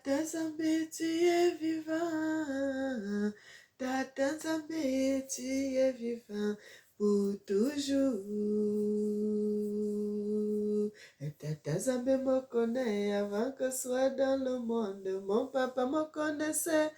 Tata Zambé, tu es vivant. Tata Zambé, tu es vivant pour toujours. Et Tata Zambé me connaît avant que soit dans le monde. Mon papa me connaissait,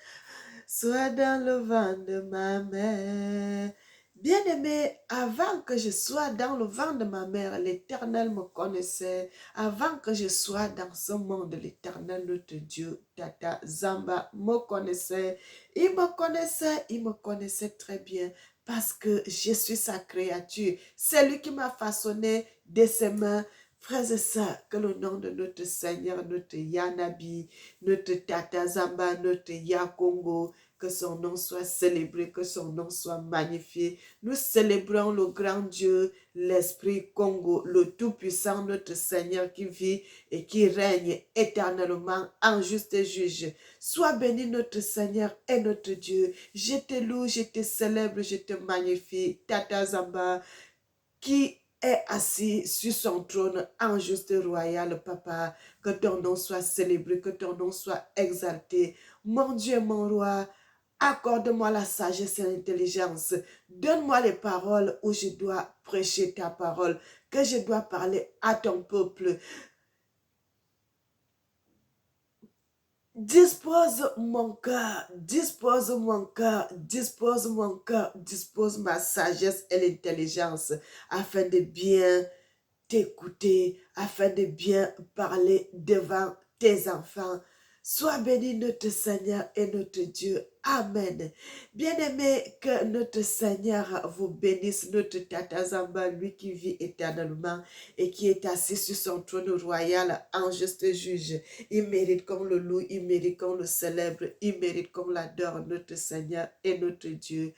soit dans le ventre de ma mère. Bien-aimé, avant que je sois dans le ventre de ma mère, l'Éternel me connaissait. Avant que je sois dans ce monde, l'Éternel, notre Dieu, Tata Zamba, me connaissait. Il me connaissait très bien parce que je suis sa créature. C'est lui qui m'a façonné de ses mains. Frères et sœurs, que le nom de notre Seigneur, notre Yanabi, notre Tata Zamba, notre Yakongo, que son nom soit célébré, que son nom soit magnifié. Nous célébrons le grand Dieu, l'Esprit Congo, le Tout-Puissant, notre Seigneur qui vit et qui règne éternellement en juste juge. Sois béni notre Seigneur et notre Dieu. Je te loue, je te célèbre, je te magnifie. Tata Zamba, qui est assis sur son trône en juste royal, Papa. Que ton nom soit célébré, que ton nom soit exalté. Mon Dieu, mon roi, accorde-moi la sagesse et l'intelligence. Donne-moi les paroles où je dois prêcher ta parole, que je dois parler à ton peuple. Dispose mon cœur, dispose mon cœur, dispose mon cœur, dispose ma sagesse et l'intelligence afin de bien t'écouter, afin de bien parler devant tes enfants. Sois béni notre Seigneur et notre Dieu. Amen. Bien-aimé, que notre Seigneur vous bénisse, notre Tata Zamba, lui qui vit éternellement et qui est assis sur son trône royal en juste juge. Il mérite qu'on le loue, il mérite qu'on le célèbre, il mérite qu'on l'adore, notre Seigneur et notre Dieu.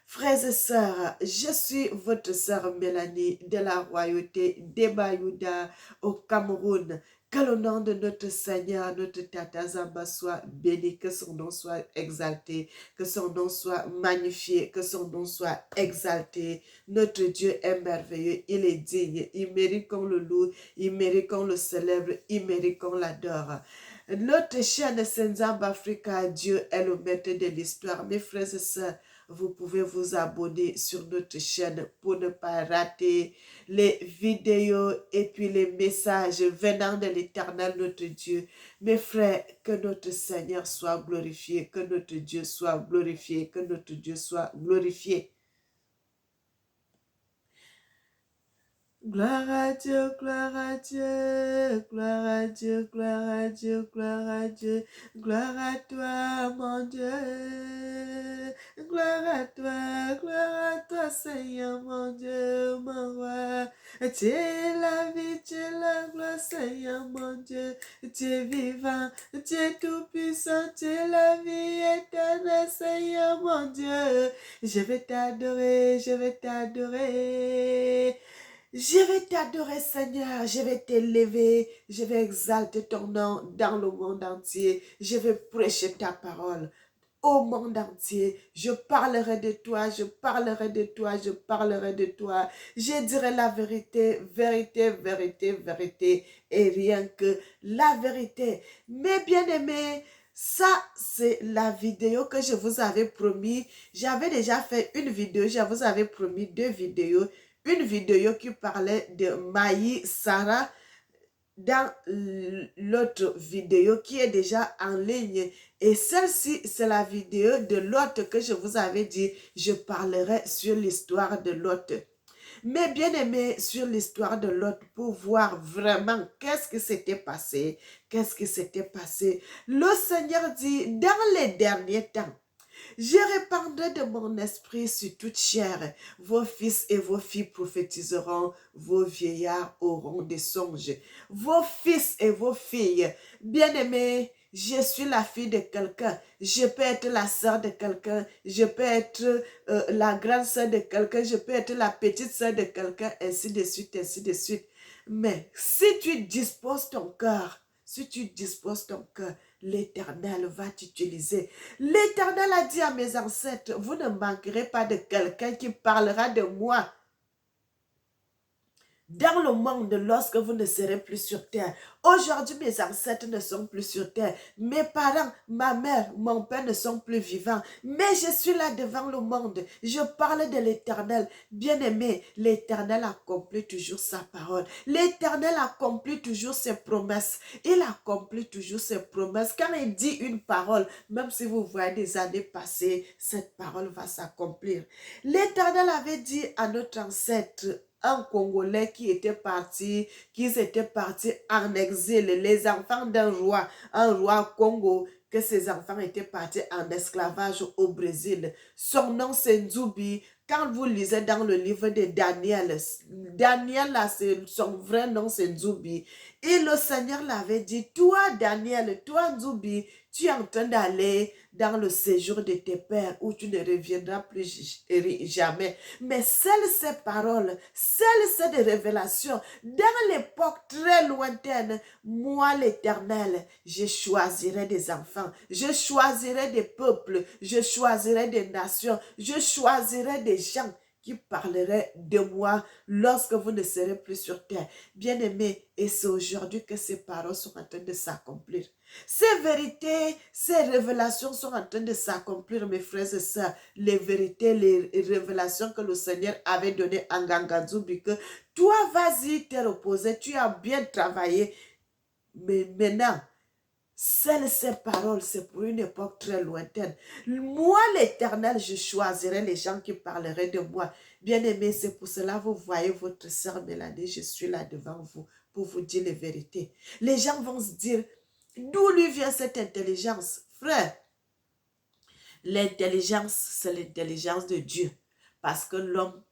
Frères et sœurs, je suis votre sœur Mélanie de la royauté d'Ebayouda au Cameroun. Que le nom de notre Seigneur, notre Tata Zamba soit béni, que son nom soit exalté, que son nom soit magnifié, que son nom soit exalté. Notre Dieu est merveilleux, il est digne, il mérite qu'on le loue, il mérite qu'on le célèbre, il mérite qu'on l'adore. Notre chaîne Senzamba Africa, Dieu est le maître de l'histoire. Mes frères et sœurs, vous pouvez vous abonner sur notre chaîne pour ne pas rater les vidéos et puis les messages venant de l'Éternel notre Dieu. Mes frères, que notre Seigneur soit glorifié, que notre Dieu soit glorifié, que notre Dieu soit glorifié. Gloire à Dieu, gloire à Dieu, gloire à Dieu, gloire à Dieu, gloire à Dieu, gloire à toi, mon Dieu. Gloire à toi, Seigneur, mon Dieu, mon roi. Tu es la vie, tu es la gloire, Seigneur, mon Dieu. Tu es vivant, tu es tout-puissant, tu es la vie éternelle, Seigneur, mon Dieu. Je vais t'adorer, je vais t'adorer. Je vais t'adorer, Seigneur, je vais t'élever, je vais exalter ton nom dans le monde entier, je vais prêcher ta parole au monde entier. Je parlerai de toi, je parlerai de toi, je parlerai de toi. Je dirai la vérité, vérité, vérité, vérité, et rien que la vérité. Mes bien-aimés, ça, c'est la vidéo que je vous avais promis. J'avais déjà fait une vidéo, je vous avais promis 2 vidéos. Une vidéo qui parlait de Maï Sarah dans l'autre vidéo qui est déjà en ligne. Et celle-ci, c'est la vidéo de Lot que je vous avais dit, je parlerai sur l'histoire de Lot. Mais bien aimé sur l'histoire de Lot pour voir vraiment qu'est-ce qui s'était passé. Qu'est-ce qui s'était passé. Le Seigneur dit, dans les derniers temps, je répandrai de mon esprit sur toute chair. Vos fils et vos filles prophétiseront, vos vieillards auront des songes. Vos fils et vos filles, bien-aimés, je suis la fille de quelqu'un, je peux être la sœur de quelqu'un, je peux être la grande sœur de quelqu'un, je peux être la petite sœur de quelqu'un, ainsi de suite, ainsi de suite. Mais si tu disposes ton cœur, si tu disposes ton cœur, l'Éternel va t'utiliser. L'Éternel a dit à mes ancêtres, vous ne manquerez pas de quelqu'un qui parlera de moi. dans le monde lorsque vous ne serez plus sur terre. Aujourd'hui, mes ancêtres ne sont plus sur terre. Mes parents, ma mère, mon père ne sont plus vivants. Mais je suis là devant le monde. Je parle de l'Éternel. Bien-aimé, l'Éternel accomplit toujours sa parole. L'Éternel accomplit toujours ses promesses. Il accomplit toujours ses promesses. Quand il dit une parole, même si vous voyez des années passer, cette parole va s'accomplir. L'Éternel avait dit à notre ancêtre, un Congolais qui était parti, qu'ils étaient partis en exil, les enfants d'un roi, un roi Congo, que ses enfants étaient partis en esclavage au Brésil. Son nom c'est Nzubi. Quand vous lisez dans le livre de Daniel, Daniel, là, son vrai nom c'est Nzubi. Et le Seigneur l'avait dit, toi Daniel, toi Nzubi, tu es en train d'aller dans le séjour de tes pères où tu ne reviendras plus jamais. Mais celles ces paroles, celles ces révélations, dans l'époque très lointaine, moi l'Éternel, je choisirai des enfants, je choisirai des peuples, je choisirai des nations, je choisirai des gens qui parleraient de moi lorsque vous ne serez plus sur terre. Bien-aimés, et c'est aujourd'hui que ces paroles sont en train de s'accomplir. Ces vérités, ces révélations sont en train de s'accomplir, mes frères et sœurs. Les vérités, les révélations que le Seigneur avait données à Ngangadzubi, que toi, vas-y te reposer, tu as bien travaillé. Mais maintenant, seules ces paroles, c'est pour une époque très lointaine. Moi, l'Éternel, je choisirai les gens qui parleraient de moi. Bien-aimé, c'est pour cela, vous voyez votre sœur Mélanie, je suis là devant vous pour vous dire les vérités. Les gens vont se dire, d'où lui vient cette intelligence? Frère, l'intelligence, c'est l'intelligence de Dieu. Parce que l'homme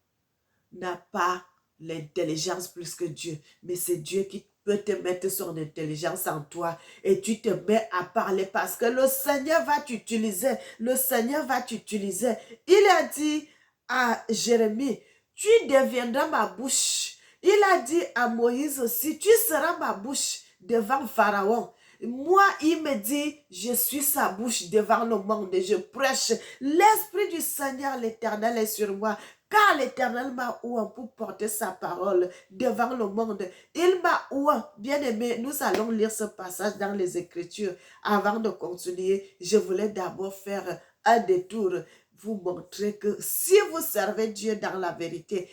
n'a pas l'intelligence plus que Dieu. Mais c'est Dieu qui peut te mettre son intelligence en toi. Et tu te mets à parler parce que le Seigneur va t'utiliser. Le Seigneur va t'utiliser. Il a dit à Jérémie, tu deviendras ma bouche. Il a dit à Moïse aussi, tu seras ma bouche devant Pharaon. Moi, il me dit, je suis sa bouche devant le monde et je prêche. L'Esprit du Seigneur, l'Éternel est sur moi. Car l'Éternel m'a oint pour porter sa parole devant le monde. Il m'a oint. Bien-aimé, nous allons lire ce passage dans les Écritures. Avant de continuer, je voulais d'abord faire un détour, vous montrer que si vous servez Dieu dans la vérité,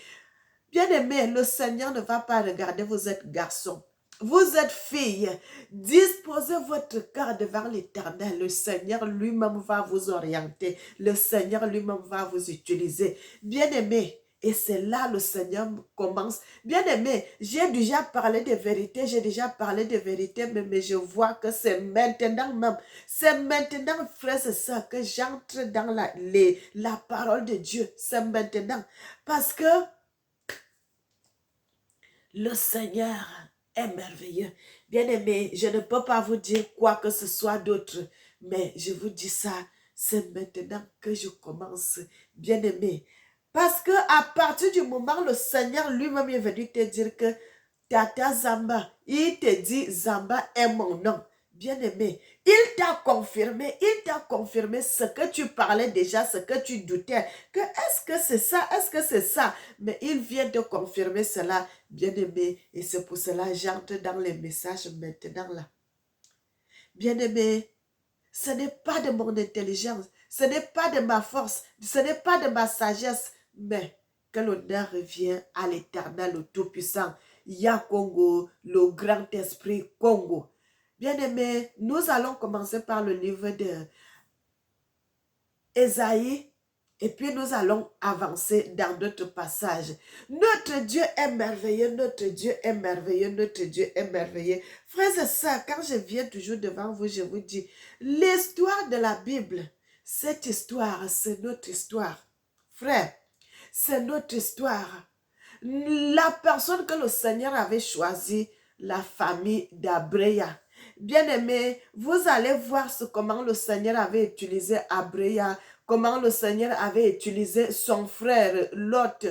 bien-aimé, le Seigneur ne va pas regarder, vous êtes garçon. Vous êtes fille, disposez votre cœur devant l'Éternel. Le Seigneur lui-même va vous orienter. Le Seigneur lui-même va vous utiliser. Bien-aimé, et c'est là le Seigneur commence. Bien-aimé, j'ai déjà parlé de vérité, j'ai déjà parlé de vérité, mais je vois que c'est maintenant même. C'est maintenant, frères et sœurs, que j'entre dans la parole de Dieu. C'est maintenant. Parce que le Seigneur est merveilleux. Bien-aimé, je ne peux pas vous dire quoi que ce soit d'autre, mais je vous dis ça, c'est maintenant que je commence, bien-aimé. Parce que à partir du moment où le Seigneur lui-même est venu te dire que Tata Zamba, il te dit Zamba est mon nom. Bien-aimé, il t'a confirmé ce que tu parlais déjà, ce que tu doutais, que est-ce que c'est ça, est-ce que c'est ça, mais il vient de confirmer cela, bien-aimé, et c'est pour cela que j'entre dans les messages maintenant là. Bien-aimé, ce n'est pas de mon intelligence, ce n'est pas de ma force, ce n'est pas de ma sagesse, mais que l'honneur revient à l'Éternel, le Tout-Puissant, Congo, le grand esprit Congo. Bien-aimés, nous allons commencer par le livre de Ésaïe et puis nous allons avancer dans d'autres passages. Notre Dieu est merveilleux, notre Dieu est merveilleux, notre Dieu est merveilleux. Frères et sœurs, quand je viens toujours devant vous, je vous dis, l'histoire de la Bible, cette histoire, c'est notre histoire. Frère, c'est notre histoire. La personne que le Seigneur avait choisie, la famille d'Abréa. Bien-aimés, vous allez voir comment le Seigneur avait utilisé Abréa, comment le Seigneur avait utilisé son frère Lot,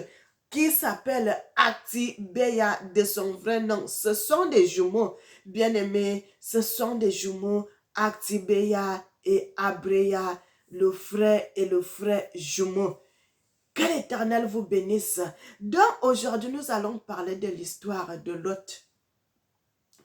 qui s'appelle Atibéa de son vrai nom. Ce sont des jumeaux, bien-aimés, ce sont des jumeaux, Atibéa et Abréa, le frère et le frère jumeau. Que l'Éternel vous bénisse. Donc aujourd'hui, nous allons parler de l'histoire de Lot.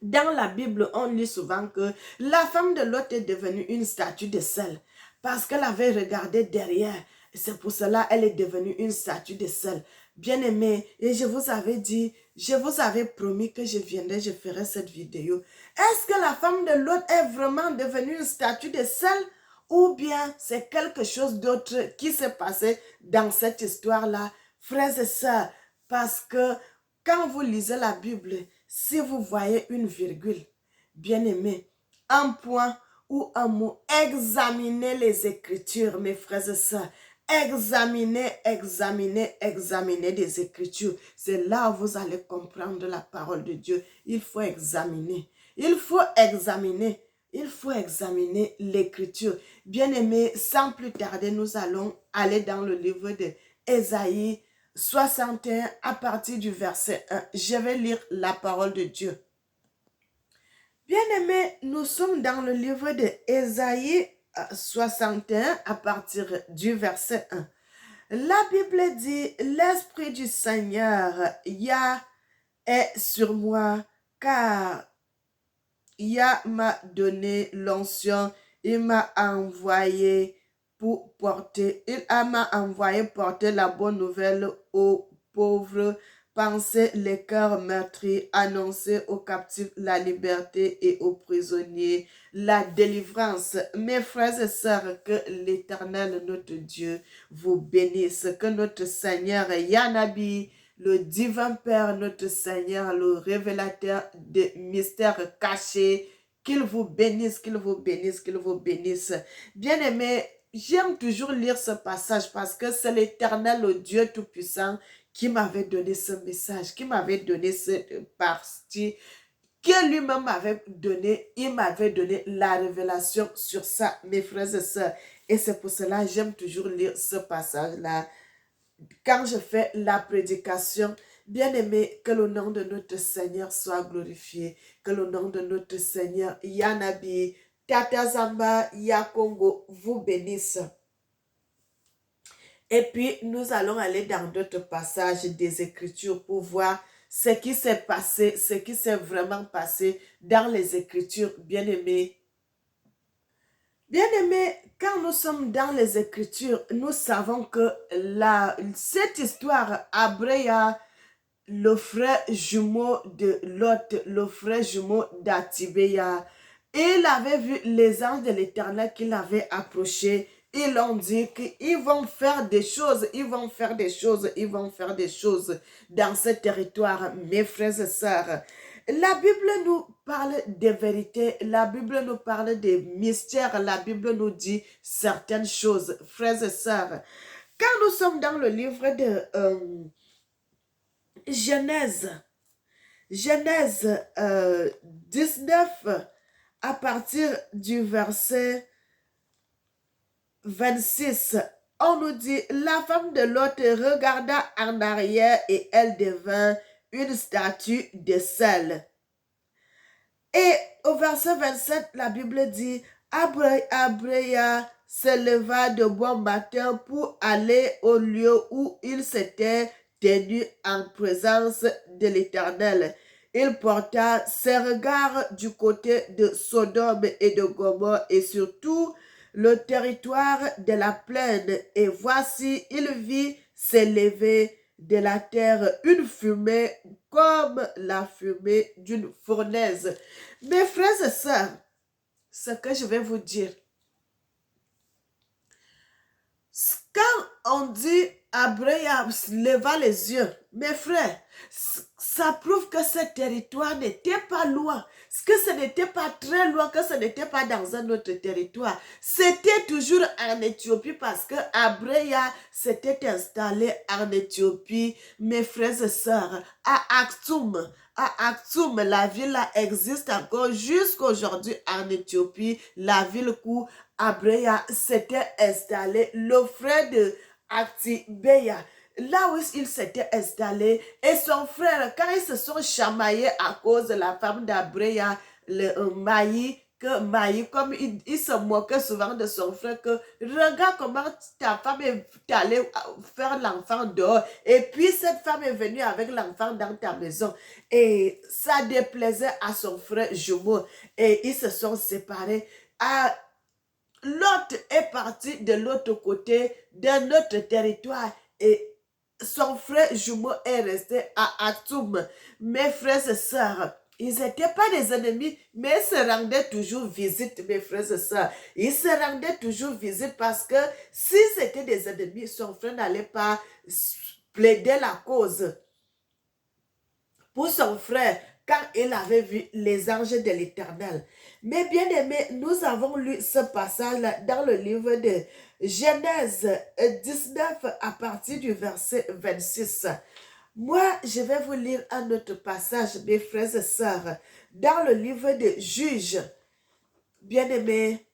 Dans la Bible, on lit souvent que la femme de Lot est devenue une statue de sel parce qu'elle avait regardé derrière. Et c'est pour cela qu'elle est devenue une statue de sel. Bien-aimé, et je vous avais dit, je vous avais promis que je viendrais, je ferai cette vidéo. Est-ce que la femme de Lot est vraiment devenue une statue de sel ou bien c'est quelque chose d'autre qui s'est passé dans cette histoire-là, frères et sœurs? Parce que quand vous lisez la Bible, si vous voyez une virgule, bien-aimé, un point ou un mot, examinez les Écritures, mes frères et sœurs. Examinez des Écritures. C'est là où vous allez comprendre la parole de Dieu. Il faut examiner. Il faut examiner l'Écriture. Bien-aimé, sans plus tarder, nous allons aller dans le livre de Ésaïe 61 à partir du verset 1. Je vais lire la parole de Dieu. Bien-aimés, nous sommes dans le livre de Ésaïe 61 à partir du verset 1. La Bible dit, l'Esprit du Seigneur Yah est sur moi, car Yah m'a donné l'onction, il m'a envoyé porter la bonne nouvelle aux pauvres, penser les cœurs meurtris, annoncer aux captifs la liberté et aux prisonniers la délivrance. Mes frères et sœurs, que l'Éternel notre Dieu vous bénisse, que notre Seigneur Yahnabi, le divin Père, notre Seigneur, le révélateur des mystères cachés, qu'il vous bénisse, qu'il vous bénisse, qu'il vous bénisse. Bien-aimés, j'aime toujours lire ce passage parce que c'est l'Éternel, le Dieu Tout-Puissant, qui m'avait donné ce message, qui m'avait donné cette partie, que lui-même m'avait donné, il m'avait donné la révélation sur ça, mes frères et sœurs. Et c'est pour cela que j'aime toujours lire ce passage-là. Quand je fais la prédication, bien-aimé, que le nom de notre Seigneur soit glorifié, que le nom de notre Seigneur Yahnabi, Tata Zamba, Yakongo vous bénisse. Et puis, nous allons aller dans d'autres passages des Écritures pour voir ce qui s'est passé, ce qui s'est vraiment passé dans les Écritures, bien-aimés. Bien-aimés, quand nous sommes dans les Écritures, nous savons que cette histoire, Abreya, le frère jumeau de Lot, le frère jumeau d'Atibéa, il avait vu les anges de l'Éternel qui l'avaient approché. Ils ont dit qu'ils vont faire des choses, ils vont faire des choses dans ce territoire, mes frères et sœurs. La Bible nous parle des vérités, la Bible nous parle des mystères, la Bible nous dit certaines choses, frères et sœurs. Quand nous sommes dans le livre de Genèse 19, à partir du verset 26, on nous dit, la femme de Lot regarda en arrière et elle devint une statue de sel. Et au verset 27, la Bible dit, Abreya se leva de bon matin pour aller au lieu où il s'était tenu en présence de l'Éternel. Il porta ses regards du côté de Sodome et de Gomorrhe et surtout le territoire de la plaine. Et voici, il vit s'élever de la terre une fumée comme la fumée d'une fournaise. Mes frères et sœurs, ce que je vais vous dire, quand on dit Abraham leva les yeux, mes frères, ça prouve que ce territoire n'était pas loin, que ce n'était pas très loin, que ce n'était pas dans un autre territoire. C'était toujours en Éthiopie parce que Abraham s'était installé en Éthiopie, mes frères et sœurs, à Aksum. À Aksum, la ville là existe encore jusqu'aujourd'hui en Éthiopie, la ville où Abraham s'était installé, le frère de Atibéa. Là où il s'était installé, et son frère, quand ils se sont chamaillés à cause de la femme d'Abraham, le Maï, que Maï, comme il se moquait souvent de son frère, que regarde comment ta femme est allée faire l'enfant dehors. Et puis cette femme est venue avec l'enfant dans ta maison. Et ça déplaisait à son frère jumeau. Et ils se sont séparés. Ah, l'autre est parti de l'autre côté, d'un autre territoire. Et son frère jumeau est resté à Atoum. Mes frères et sœurs, ils n'étaient pas des ennemis, mais ils se rendaient toujours visite, mes frères et sœurs. Ils se rendaient toujours visite parce que si c'était des ennemis, son frère n'allait pas plaider la cause pour son frère quand il avait vu les anges de l'Éternel. Mais bien aimé, nous avons lu ce passage dans le livre de Genèse 19 à partir du verset 26. Moi, je vais vous lire un autre passage, mes frères et sœurs, dans le livre des Juges. Bien aimé,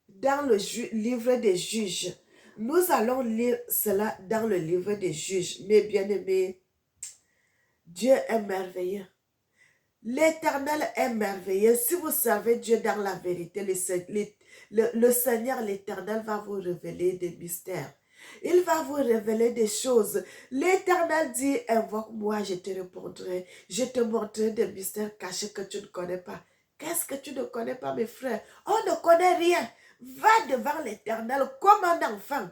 dans le livre des Juges. Nous allons lire cela dans le livre des Juges. Mes bien-aimés, Dieu est merveilleux. L'Éternel est merveilleux. Si vous servez Dieu dans la vérité, le Seigneur, l'Éternel, va vous révéler des mystères. Il va vous révéler des choses. L'Éternel dit, invoque-moi, je te répondrai. Je te montrerai des mystères cachés que tu ne connais pas. Qu'est-ce que tu ne connais pas, mes frères? On ne connaît rien. Va devant l'Éternel comme un enfant.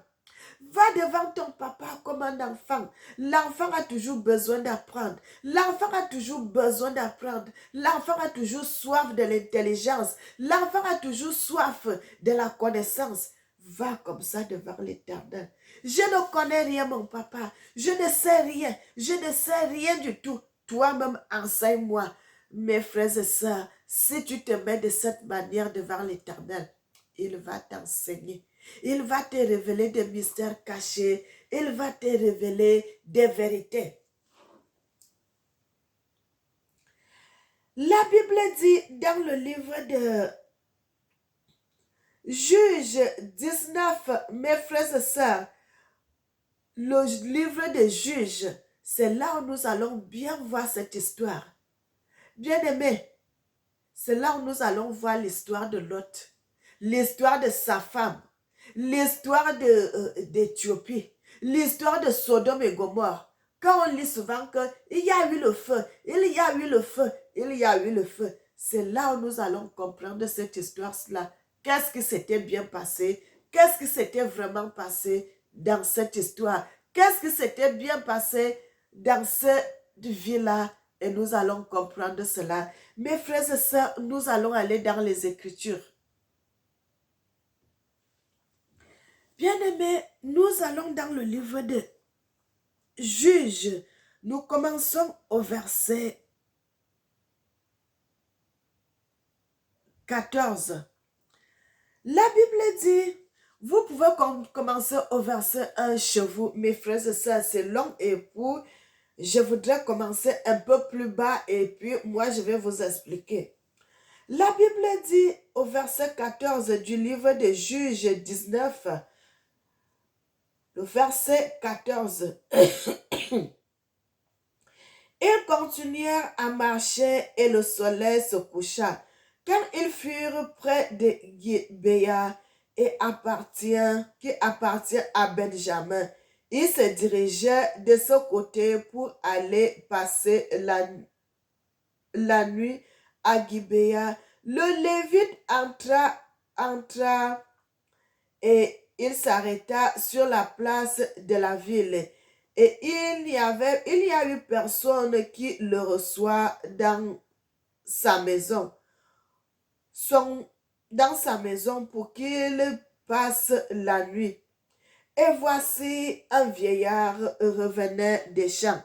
Va devant ton papa comme un enfant. L'enfant a toujours besoin d'apprendre. L'enfant a toujours besoin d'apprendre. L'enfant a toujours soif de l'intelligence. L'enfant a toujours soif de la connaissance. Va comme ça devant l'Éternel. Je ne connais rien, mon papa. Je ne sais rien. Je ne sais rien du tout. Toi-même, enseigne-moi. Mes frères et sœurs, si tu te mets de cette manière devant l'Éternel, il va t'enseigner. Il va te révéler des mystères cachés. Il va te révéler des vérités. La Bible dit dans le livre de Juges 19, mes frères et sœurs, le livre des Juges, c'est là où nous allons bien voir cette histoire. Bien aimé, c'est là où nous allons voir l'histoire de Lot, l'histoire de sa femme, l'histoire d'Éthiopie, l'histoire de Sodome et Gomorre. Quand on lit souvent qu'il y a eu le feu, il y a eu le feu, il y a eu le feu, c'est là où nous allons comprendre cette histoire-là. Qu'est-ce qui s'était bien passé? Qu'est-ce qui s'était vraiment passé dans cette histoire? Qu'est-ce qui s'était bien passé dans cette vie-là? Et nous allons comprendre cela. Mes frères et sœurs, nous allons aller dans les Écritures. Bien-aimés, nous allons dans le livre de Juges. Nous commençons au verset 14. La Bible dit, vous pouvez commencer au verset 1 chez vous, mes frères et sœurs, c'est long et pour, je voudrais commencer un peu plus bas et puis moi je vais vous expliquer. La Bible dit au verset 14 du livre de Juges 19, le verset 14. Ils continuèrent à marcher et le soleil se coucha. Quand ils furent près de Gibéa qui appartient à Benjamin, ils se dirigeaient de ce côté pour aller passer la nuit à Gibéa. Le Lévite entra et il s'arrêta sur la place de la ville. Et il y a eu personne qui le reçoit dans sa maison. Dans sa maison pour qu'il passe la nuit. Et voici un vieillard revenait des champs.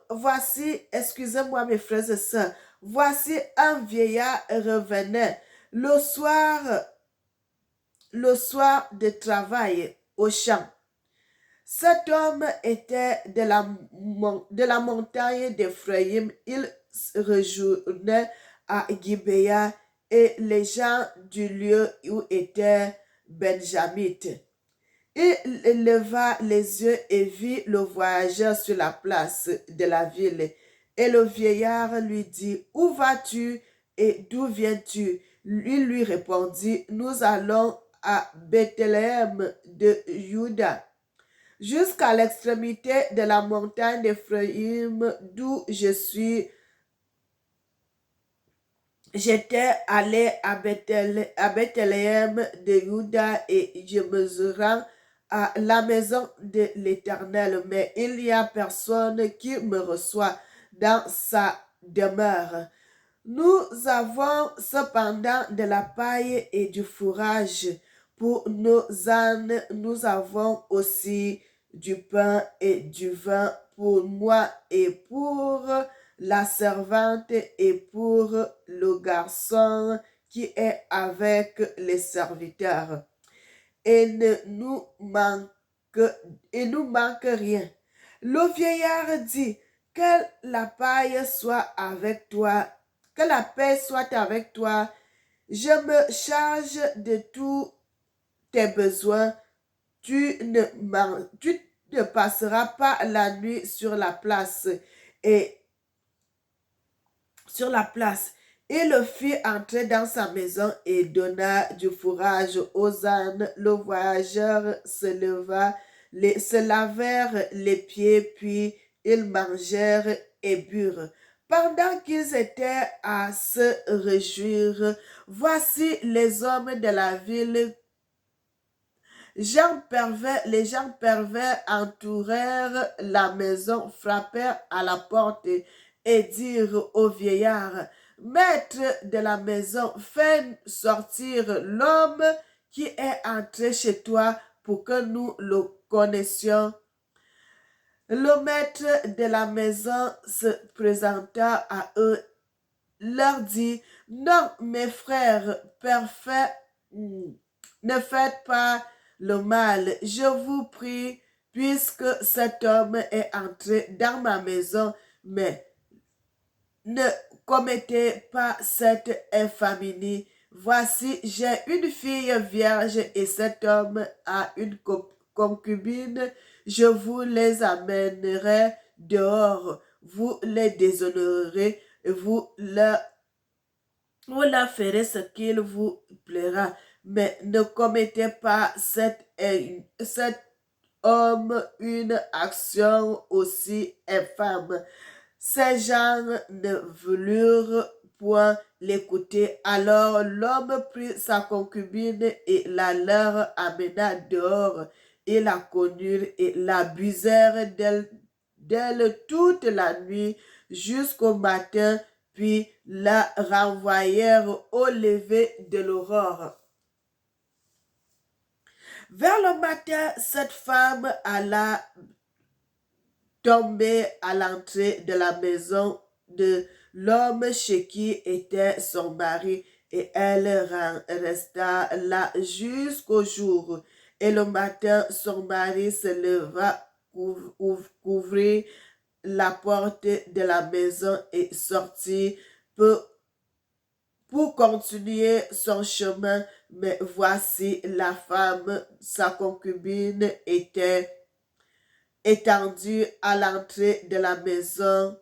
Voici, excusez-moi mes frères et sœurs, voici un vieillard revenait le soir de travail au champ. Cet homme était de la montagne d'Ephraïm. Il rejoignait à Gibéa et les gens du lieu où était Benjamite. Il leva les yeux et vit le voyageur sur la place de la ville Et le vieillard lui dit, où vas-tu et d'où viens-tu? Il lui répondit, nous allons à Bethléem de Juda, jusqu'à l'extrémité de la montagne d'Éphraïm, d'où J'étais allé à Bethléem de Juda et je me rends à la maison de l'Éternel, mais il n'y a personne qui me reçoit dans sa demeure. Nous avons cependant de la paille et du fourrage pour nos ânes. Nous avons aussi du pain et du vin pour moi et pour la servante et pour le garçon qui est avec les serviteurs. Et nous manque rien. Le vieillard dit, que la paille soit avec toi, que la paix soit avec toi. Je me charge de tous tes besoins. Tu ne passeras pas la nuit sur la place. Il le fit entrer dans sa maison et donna du fourrage aux ânes. Le voyageur se lavèrent les pieds, puis ils mangèrent et burent. Pendant qu'ils étaient à se réjouir, voici les hommes de la ville. Les gens pervers entourèrent la maison, frappèrent à la porte et dirent au vieillard, Maître de la maison, fais sortir l'homme qui est entré chez toi pour que nous le connaissions. Le maître de la maison se présenta à eux, leur dit, non, mes frères, ne faites pas le mal, je vous prie, puisque cet homme est entré dans ma maison, mais ne commettez pas cette infamie. Voici, j'ai une fille vierge et cet homme a une concubine. Je vous les amènerai dehors. Vous les déshonorerez et vous leur ferez ce qu'il vous plaira. Mais ne commettez pas cet homme une action aussi infâme. Ces gens ne voulurent point l'écouter. Alors l'homme prit sa concubine et la leur amena dehors. Ils la connurent et l'abusèrent d'elle toute la nuit jusqu'au matin, puis la renvoyèrent au lever de l'aurore. Vers le matin, cette femme alla tomber à l'entrée de la maison de l'homme chez qui était son mari, et elle resta là jusqu'au jour. Et le matin, son mari se leva, couvrit la porte de la maison et sortit pour continuer son chemin. Mais voici la femme, sa concubine, était étendue à l'entrée de la maison,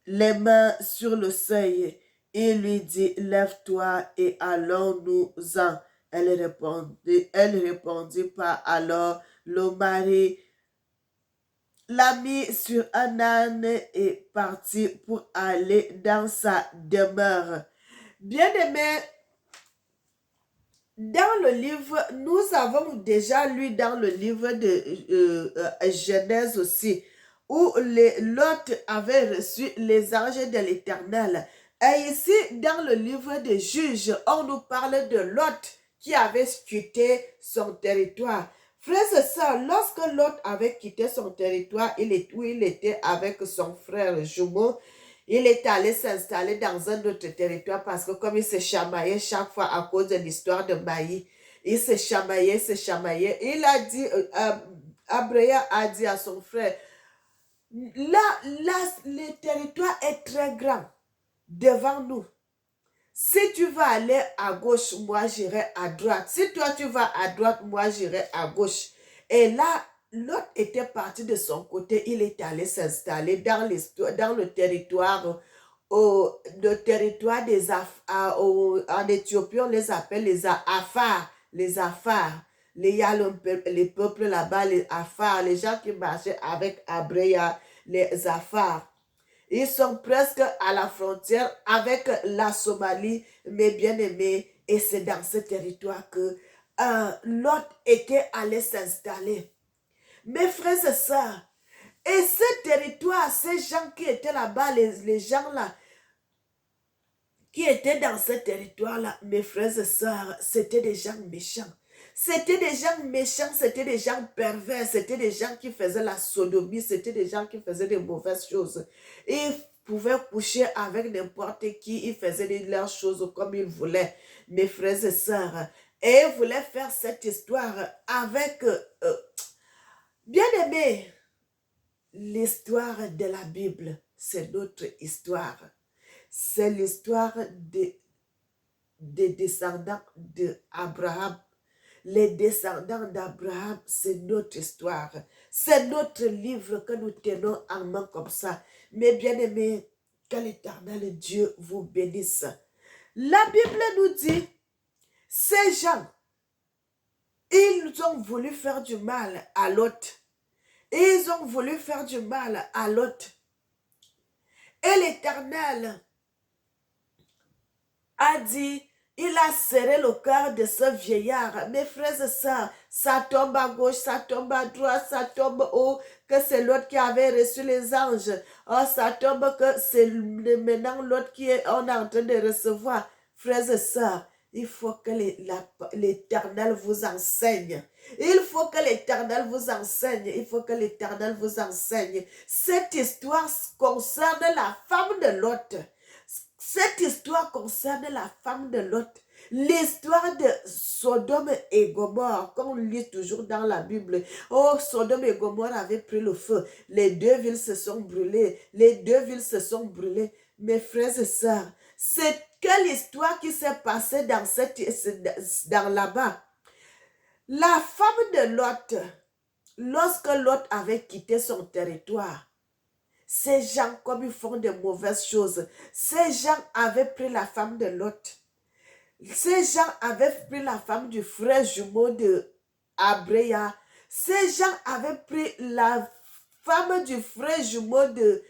les mains sur le seuil. Il lui dit, lève-toi et allons-nous-en. Elle répondit pas. Alors le mari l'a mis sur un âne et partit pour aller dans sa demeure. Bien-aimés, dans le livre, nous avons déjà lu dans le livre de Genèse aussi, où Lot avait reçu les anges de l'Éternel. Et ici, dans le livre des Juges, on nous parle de Lot qui avait quitté son territoire. Frères et sœurs, lorsque Lot avait quitté son territoire, où il était avec son frère jumeau, il est allé s'installer dans un autre territoire parce que comme il se chamaillait chaque fois à cause de l'histoire de Maï, il se chamaillait. Il a dit, Abraham a dit à son frère, là, le territoire est très grand devant nous. Si tu vas aller à gauche, moi j'irai à droite. Si toi tu vas à droite, moi j'irai à gauche. Et là, Lot était parti de son côté, il est allé s'installer dans le territoire, le territoire des en Éthiopie, on les appelle les Afars, les Afars. Il y a les peuples là-bas, les Afars, les gens qui marchaient avec Abreya, les Afars. Ils sont presque à la frontière avec la Somalie, mes bien-aimés, et c'est dans ce territoire que Lot était allé s'installer. Mes frères et sœurs, et ce territoire, ces gens qui étaient là-bas, les gens là, qui étaient dans ce territoire-là, mes frères et sœurs, c'était des gens méchants. C'était des gens méchants, c'était des gens pervers, c'était des gens qui faisaient la sodomie, c'était des gens qui faisaient des mauvaises choses. Ils pouvaient coucher avec n'importe qui, ils faisaient leurs choses comme ils voulaient, mes frères et sœurs. Et ils voulaient faire cette histoire avec, bien aimé, l'histoire de la Bible, c'est notre histoire. C'est l'histoire des descendants d'Abraham. Les descendants d'Abraham, c'est notre histoire. C'est notre livre que nous tenons en main comme ça. Mais bien aimés, que l'Éternel Dieu vous bénisse. La Bible nous dit, ces gens, ils ont voulu faire du mal à Lot. Ils ont voulu faire du mal à Lot. Et l'Éternel a dit, il a serré le cœur de ce vieillard. Mes frères et sœurs, ça tombe à gauche, ça tombe à droite, ça tombe haut, que c'est l'autre qui avait reçu les anges. Oh, ça tombe que c'est maintenant l'autre qui est, on est en train de recevoir. Frères et sœurs, il faut que l'Éternel vous enseigne. Il faut que l'Éternel vous enseigne. Il faut que l'Éternel vous enseigne. Cette histoire concerne la femme de Lot. Cette histoire concerne la femme de Lot. L'histoire de Sodome et Gomorrhe, comme on lit toujours dans la Bible. Oh, Sodome et Gomorrhe avaient pris le feu. Les deux villes se sont brûlées. Les deux villes se sont brûlées. Mes frères et sœurs, c'est quelle histoire qui s'est passée dans là-bas. La femme de Lot, lorsque Lot avait quitté son territoire, ces gens, comme ils font de mauvaises choses, ces gens avaient pris la femme de Lot. Ces gens avaient pris la femme du frère jumeau de Abreya. Ces gens avaient pris la femme du frère jumeau de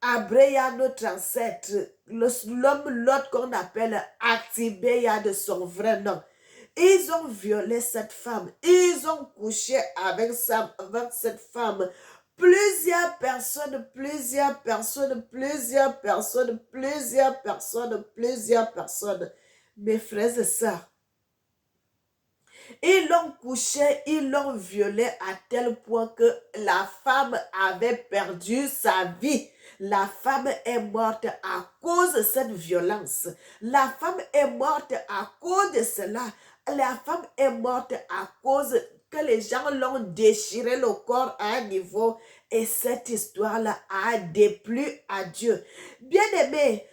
Abreya, notre ancêtre, l'homme Lot qu'on appelle Atibeya de son vrai nom. Ils ont violé cette femme. Ils ont couché avec cette femme. Plusieurs personnes. Mes frères et sœurs, ils l'ont couché, ils l'ont violé à tel point que la femme avait perdu sa vie. La femme est morte à cause de cette violence. La femme est morte à cause de cela. La femme est morte à cause que les gens l'ont déchiré le corps à un niveau. Et cette histoire-là a déplu à Dieu. Bien aimé,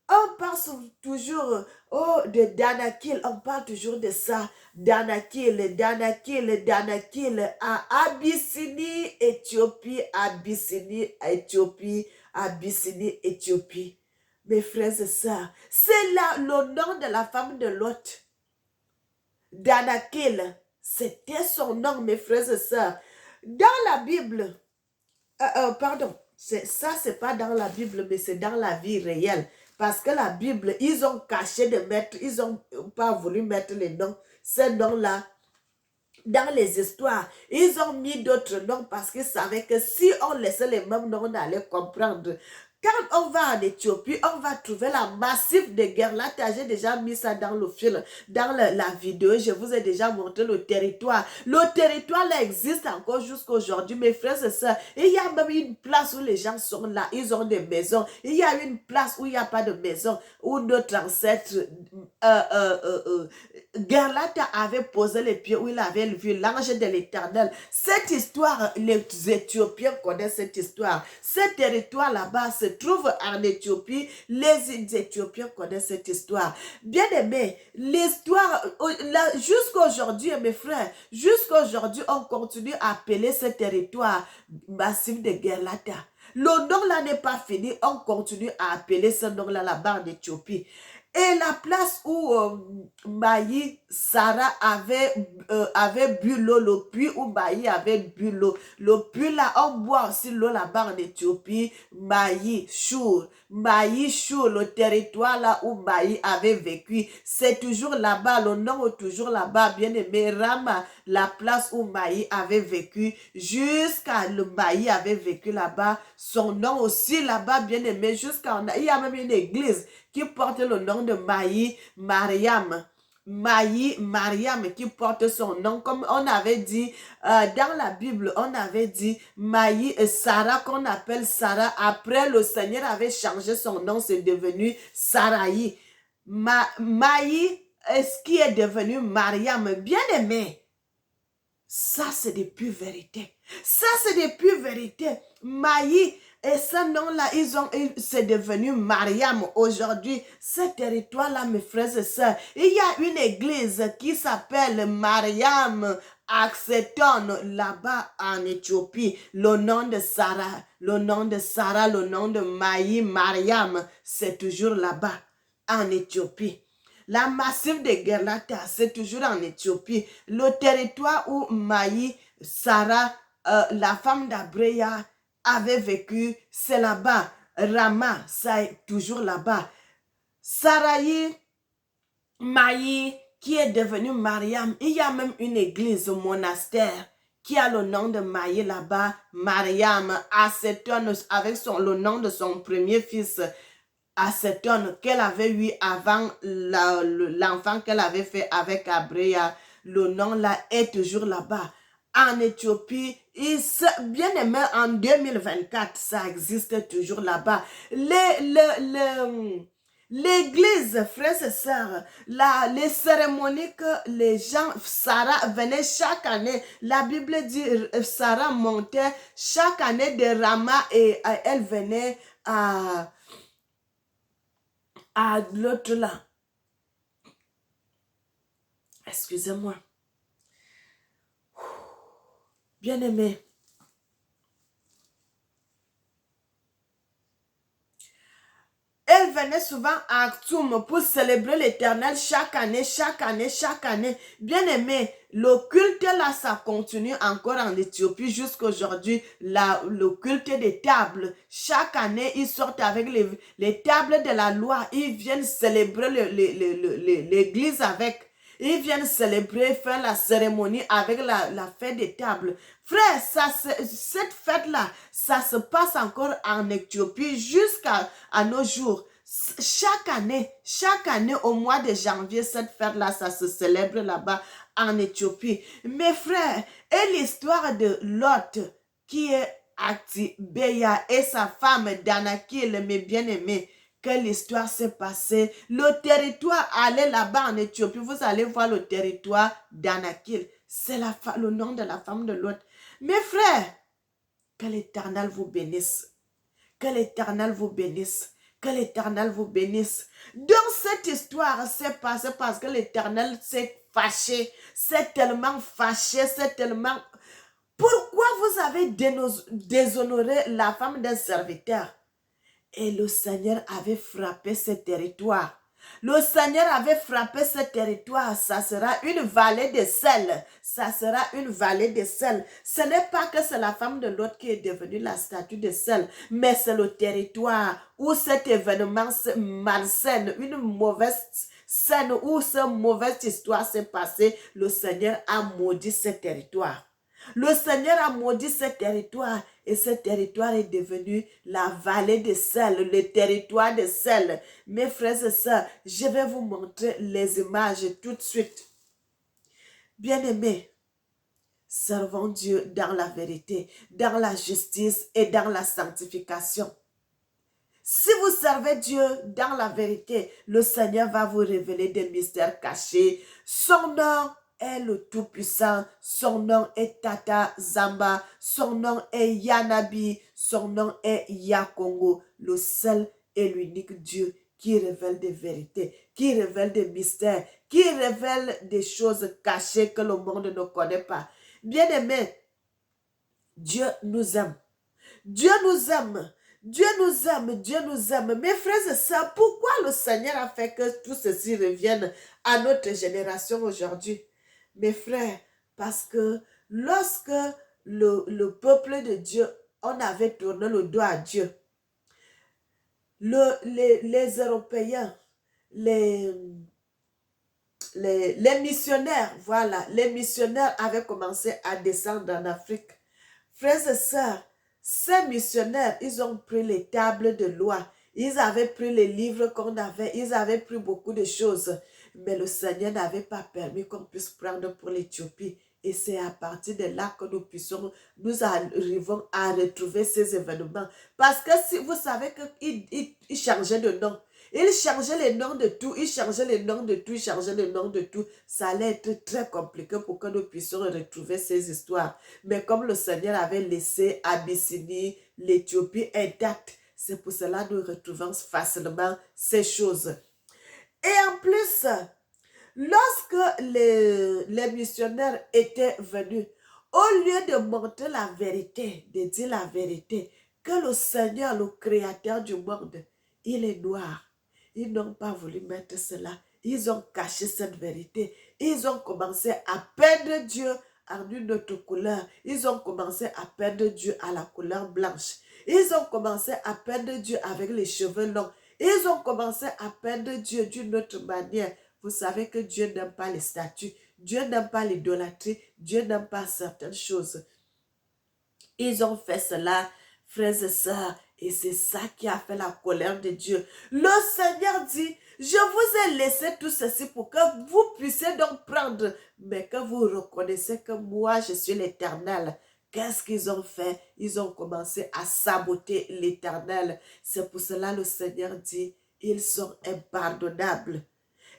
on parle toujours de Danakil, on parle toujours de ça. Danakil, à Abyssinie, Éthiopie, Éthiopie. Mes frères et sœurs, c'est là le nom de la femme de Lot. Danakil, c'était son nom, mes frères et sœurs. Dans la Bible, pardon, ça c'est pas dans la Bible, mais c'est dans la vie réelle. Parce que la Bible, ils ont caché de mettre, ils n'ont pas voulu mettre les noms, ces noms-là, dans les histoires. Ils ont mis d'autres noms parce qu'ils savaient que si on laissait les mêmes noms, on allait comprendre. Quand on va en Éthiopie, on va trouver la massif de guerre. Là, j'ai déjà mis ça dans le film, dans la vidéo. Je vous ai déjà montré le territoire. Le territoire là existe encore jusqu'à aujourd'hui, mes frères et sœurs. Il y a même une place où les gens sont là. Ils ont des maisons. Il y a une place où il n'y a pas de maison. Où notre ancêtre Gerlata avait posé les pieds, où il avait vu l'ange de l'Éternel. Cette histoire, les Éthiopiens connaissent cette histoire. Ce territoire là-bas, se trouve en Éthiopie. Les Éthiopiens connaissent cette histoire. Bien aimé, l'histoire, jusqu'à aujourd'hui, mes frères, jusqu'à aujourd'hui, on continue à appeler ce territoire massif de Gerlata. Le nom là n'est pas fini, on continue à appeler ce nom là là-bas en Éthiopie. Et la place où Maï, Sarah avait bu l'eau, le puits où Maï avait bu l'eau. Le puits là, on boit aussi l'eau là-bas en Éthiopie. Maï, Chour, le territoire là où Maï avait vécu. C'est toujours là-bas, le nom est toujours là-bas, bien aimé. Rama, la place où Maï avait vécu, jusqu'à le Maï avait vécu là-bas. Son nom aussi là-bas, bien aimé, il y a même une église qui porte le nom de Maï Mariam. Maï Mariam qui porte son nom, comme on avait dit dans la Bible, on avait dit Maï Sarah, qu'on appelle Sarah. Après, le Seigneur avait changé son nom, c'est devenu Saraï. Maï, ce qui est devenu Mariam, bien aimé. Ça, c'est des pures vérités. Ça, c'est des pures vérités. Maï, et ce nom-là, c'est devenu Mariam aujourd'hui. Ce territoire-là, mes frères et sœurs, il y a une église qui s'appelle Mariam Akseton, là-bas en Éthiopie. Le nom de Sarah, le nom de Maï Mariam, c'est toujours là-bas en Éthiopie. La massif de Gerlata, c'est toujours en Éthiopie. Le territoire où Maï, Sarah, la femme d'Abreya, avait vécu, c'est là-bas. Rama, ça est toujours là-bas. Saraï, Maï, qui est devenue Mariam, il y a même une église, un monastère, qui a le nom de Maï là-bas, Mariam, Acéton, avec le nom de son premier fils, Acéton, qu'elle avait eu avant l'enfant qu'elle avait fait avec Abreya. Le nom là est toujours là-bas. En Éthiopie, bien aimé, en 2024, ça existe toujours là-bas. L'église, frères et sœurs, les cérémonies que les gens, Sarah venait chaque année, la Bible dit, Sarah montait chaque année de Rama et elle venait à l'autre là. Excusez-moi. Bien aimé. Elle venait souvent à Aktoum pour célébrer l'Éternel chaque année. Bien aimé, le culte là, ça continue encore en Éthiopie jusqu'à aujourd'hui. Le culte des tables. Chaque année, ils sortent avec les tables de la loi. Ils viennent célébrer l'église avec. Ils viennent célébrer, faire la cérémonie avec la fête des tables. Frère, cette fête-là, ça se passe encore en Éthiopie jusqu'à nos jours. Chaque année, au mois de janvier, cette fête-là, ça se célèbre là-bas en Éthiopie. Mes frères, et l'histoire de Lot, qui est Aktibeya et sa femme Danakil, mes bien-aimés, que l'histoire s'est passée. Le territoire allait là-bas en Éthiopie. Vous allez voir le territoire d'Anakil. C'est le nom de la femme de Lot. Mes frères, que l'Éternel vous bénisse. Que l'Éternel vous bénisse. Que l'Éternel vous bénisse. Dans cette histoire, c'est passé parce que l'Éternel s'est fâché. C'est tellement fâché, c'est tellement... Pourquoi vous avez déshonoré la femme d'un serviteur? Et le Seigneur avait frappé ce territoire. Le Seigneur avait frappé ce territoire. Ça sera une vallée de sel. Ça sera une vallée de sel. Ce n'est pas que c'est la femme de l'autre qui est devenue la statue de sel, mais c'est le territoire où cet événement malsain, une mauvaise scène, où cette mauvaise histoire s'est passée. Le Seigneur a maudit ce territoire. Le Seigneur a maudit ce territoire et ce territoire est devenu la vallée de sel, le territoire de sel. Mes frères et sœurs, je vais vous montrer les images tout de suite. Bien-aimés, servons Dieu dans la vérité, dans la justice et dans la sanctification. Si vous servez Dieu dans la vérité, le Seigneur va vous révéler des mystères cachés. Son nom est le Tout-Puissant, son nom est Tata Zamba, son nom est Yanabi, son nom est Yakongo. le seul et l'unique Dieu qui révèle des vérités, qui révèle des mystères, qui révèle des choses cachées que le monde ne connaît pas. Bien-aimés, Dieu nous aime. Dieu nous aime. Dieu nous aime, Dieu nous aime. Mes frères et sœurs, pourquoi le Seigneur a fait que tout ceci revienne à notre génération aujourd'hui? Mes frères, parce que lorsque le peuple de Dieu, on avait tourné le dos à Dieu, les Européens, les missionnaires, voilà, les missionnaires avaient commencé à descendre en Afrique. Frères et sœurs, ces missionnaires, ils ont pris les tables de loi, ils avaient pris les livres qu'on avait, ils avaient pris beaucoup de choses, mais le Seigneur n'avait pas permis qu'on puisse prendre pour l'Éthiopie. Et c'est à partir de là que nous arrivons à retrouver ces événements. Parce que si vous savez qu'ils changeaient de nom, il changeait les noms de tout, il changeait les noms de tout, il changeait les noms de tout. Ça allait être très compliqué pour que nous puissions retrouver ces histoires. Mais comme le Seigneur avait laissé Abyssinie, l'Éthiopie intacte, c'est pour cela que nous retrouvons facilement ces choses. Et en plus, lorsque les missionnaires étaient venus, au lieu de montrer la vérité, de dire la vérité, que le Seigneur, le Créateur du monde, il est noir. Ils n'ont pas voulu mettre cela. Ils ont caché cette vérité. Ils ont commencé à peindre Dieu en une autre couleur. Ils ont commencé à peindre Dieu à la couleur blanche. Ils ont commencé à peindre Dieu avec les cheveux longs. Ils ont commencé à peindre Dieu d'une autre manière. Vous savez que Dieu n'aime pas les statues. Dieu n'aime pas l'idolâtrie. Dieu n'aime pas certaines choses. Ils ont fait cela, frères et sœurs, et c'est ça qui a fait la colère de Dieu. Le Seigneur dit, je vous ai laissé tout ceci pour que vous puissiez donc prendre, mais que vous reconnaissez que moi, je suis l'Éternel. Qu'est-ce qu'ils ont fait? Ils ont commencé à saboter l'Éternel. C'est pour cela le Seigneur dit, ils sont impardonnables.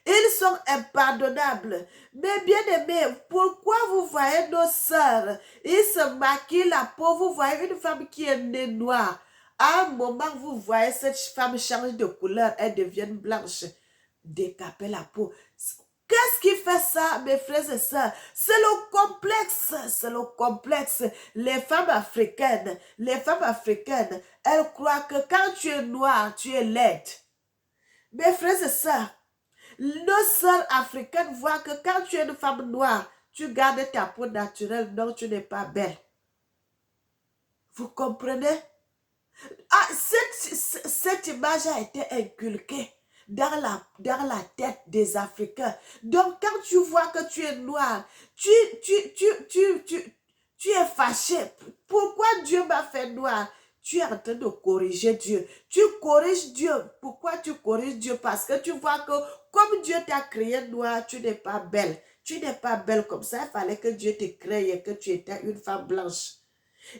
Ils sont impardonnables. Mais bien aimés, pourquoi vous voyez nos sœurs, ils se maquillent la peau, vous voyez une femme qui est née noire. À un moment, vous voyez cette femme change de couleur, elle devient blanche. Décaper la peau. Qu'est-ce qui fait ça, mes frères et sœurs? C'est le complexe, c'est le complexe. Les femmes africaines, elles croient que quand tu es noire, tu es laide. Mes frères et sœurs, nos sœurs africaines voient que quand tu es une femme noire, tu gardes ta peau naturelle, non, tu n'es pas belle. Vous comprenez? Ah, cette image a été inculquée dans la tête des Africains. Donc, quand tu vois que tu es noir, tu es fâché. Pourquoi Dieu m'a fait noir? Tu es en train de corriger Dieu. Tu corriges Dieu. Pourquoi tu corriges Dieu? Parce que tu vois que comme Dieu t'a créé noir, tu n'es pas belle. Tu n'es pas belle comme ça. Il fallait que Dieu te crée et que tu étais une femme blanche.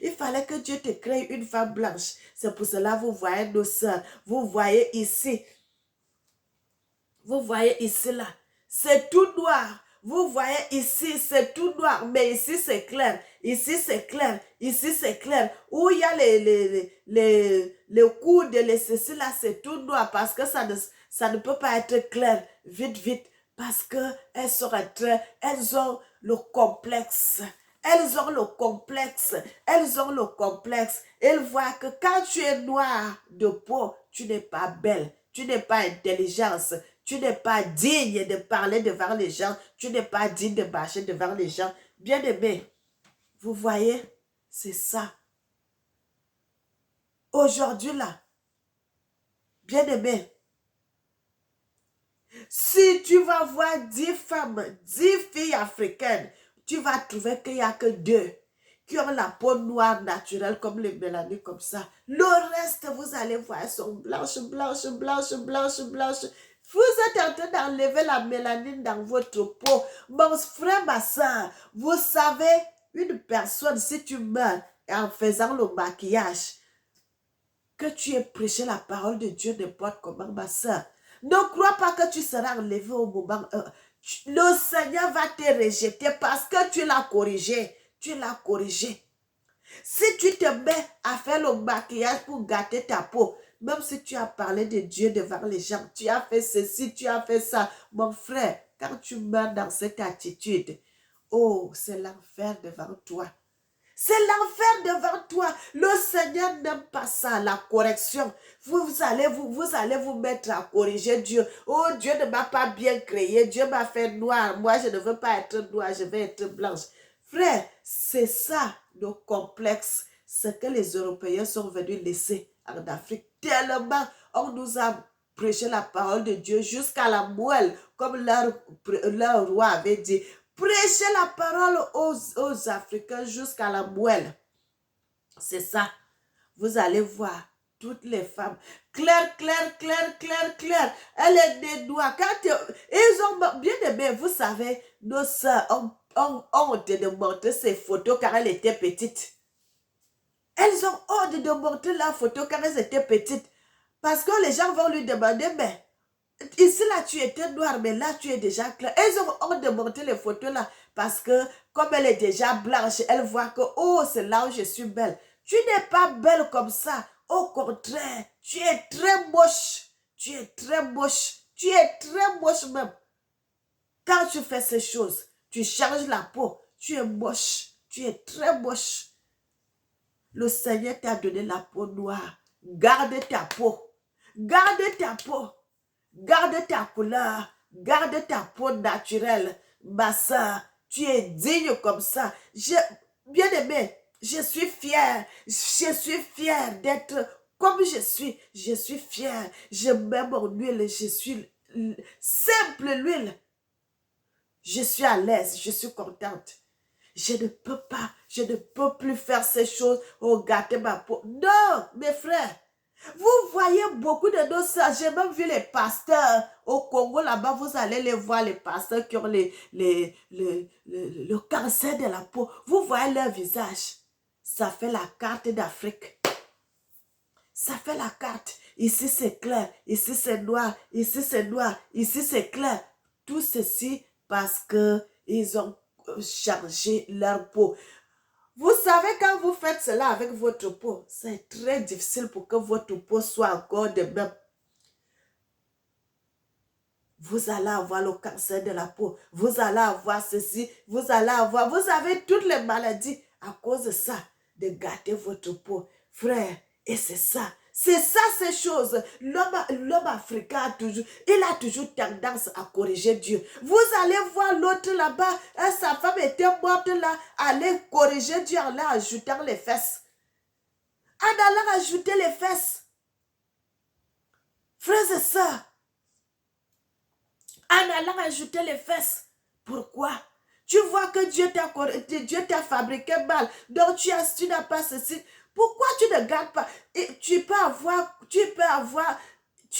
Il fallait que Dieu te crée une femme blanche. C'est pour cela que vous voyez nos sœurs. Vous voyez ici. Vous voyez ici là. C'est tout noir. Vous voyez ici, c'est tout noir. Mais ici, c'est clair. Ici, c'est clair. Ici, c'est clair. Où il y a les coudes, les ceci là, c'est tout noir. Parce que ça ne peut pas être clair. Vite, vite. Parce qu'elles sont en train, elles ont le complexe. Elles ont le complexe. Elles ont le complexe. Elles voient que quand tu es noir de peau, tu n'es pas belle. Tu n'es pas intelligente. Tu n'es pas digne de parler devant les gens. Tu n'es pas digne de marcher devant les gens. Bien-aimés, vous voyez, c'est ça. Aujourd'hui là, bien-aimés, si tu vas voir 10 femmes, 10 filles africaines, tu vas trouver qu'il n'y a que 2 qui ont la peau noire naturelle comme les mélanies comme ça. Le reste, vous allez voir, elles sont blanches, blanches, blanches, blanches, blanches. Vous êtes en train d'enlever la mélanine dans votre peau. Mon frère, ma soeur, vous savez, une personne, si tu meurs en faisant le maquillage, que tu aies prêché la parole de Dieu n'importe comment, ma soeur, ne crois pas que tu seras enlevé au moment. Le Seigneur va te rejeter parce que tu l'as corrigé. Tu l'as corrigé. Si tu te mets à faire le maquillage pour gâter ta peau, Même si tu as parlé de Dieu devant les gens, tu as fait ceci, tu as fait ça. Mon frère, quand tu meurs dans cette attitude, oh, c'est l'enfer devant toi. C'est l'enfer devant toi. Le Seigneur n'aime pas ça, la correction. Vous allez vous mettre à corriger Dieu. Oh, Dieu ne m'a pas bien créé. Dieu m'a fait noir. Moi, je ne veux pas être noir, je vais être blanche. Frère, c'est ça nos complexes. Ce que les Européens sont venus laisser en Afrique. Tellement on nous a prêché la parole de Dieu jusqu'à la moelle, comme leur roi avait dit. Prêchez la parole aux Africains jusqu'à la moelle. C'est ça. Vous allez voir toutes les femmes. Claire. Elle est née noire. Ils ont bien aimé, vous savez, nos soeurs ont de montrer ces photos car elle était petite. Elles ont honte de montrer la photo quand elles étaient petites. Parce que les gens vont lui demander, mais ici là tu étais noire, mais là tu es déjà claire. Elles ont honte de montrer les photos là. Parce que comme elle est déjà blanche, elle voit que, oh, c'est là où je suis belle. Tu n'es pas belle comme ça. Au contraire, tu es très moche. Tu es très moche. Tu es très moche même. Quand tu fais ces choses, tu changes la peau. Tu es moche. Tu es très moche. Le Seigneur t'a donné la peau noire. Garde ta peau. Garde ta peau. Garde ta couleur. Garde ta peau naturelle. Ma soeur, tu es digne comme ça. Bien aimé, je suis fière. Je suis fière d'être comme je suis. Je suis fière. Je mets mon huile. Je suis simple l'huile. Je suis à l'aise. Je suis contente. Je ne peux plus faire ces choses, oh, gâter ma peau. Non, mes frères, vous voyez beaucoup de nos soeurs, j'ai même vu les pasteurs au Congo là-bas, vous allez les voir, les pasteurs qui ont le cancer de la peau. Vous voyez leur visage, ça fait la carte d'Afrique. Ça fait la carte. Ici c'est clair, ici c'est noir, ici c'est noir, ici c'est clair. Tout ceci parce que ils ont changer leur peau. Vous savez, quand vous faites cela avec votre peau, c'est très difficile pour que votre peau soit encore de même. Vous allez avoir le cancer de la peau. Vous allez avoir ceci. Vous avez toutes les maladies à cause de ça, de gâter votre peau. Frère, et c'est ça. C'est ça ces choses. L'homme africain il a toujours tendance à corriger Dieu. Vous allez voir l'autre là-bas, sa femme était morte là, aller corriger Dieu en allant ajoutant les fesses. En allant ajouter les fesses. Frères et sœurs, en allant ajouter les fesses. Pourquoi? Tu vois que Dieu t'a fabriqué mal, donc tu n'as pas ceci. Pourquoi tu ne gardes pas? Et tu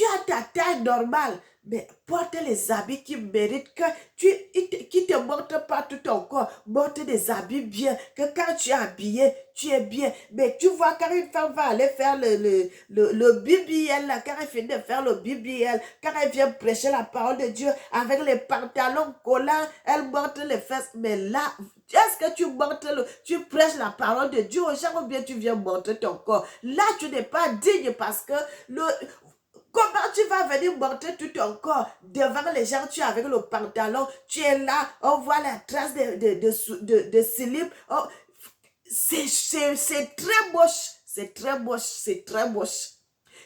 as ta taille normale, mais porte les habits qui méritent qui te montrent pas tout ton corps. Porte des habits bien, que quand tu es habillé, tu es bien. Mais tu vois, quand une femme va aller faire le BBL, là, quand elle finit de faire le BBL, quand elle vient prêcher la parole de Dieu avec les pantalons collants, elle montre les fesses. Mais là, est-ce que tu prêches la parole de Dieu aux gens ou bien tu viens montrer ton corps? Là, tu n'es pas digne parce que comment tu vas venir montrer tout ton corps devant les gens? Tu es avec le pantalon, tu es là, on voit la trace de slip. Oh, c'est très moche, c'est très moche, c'est très moche.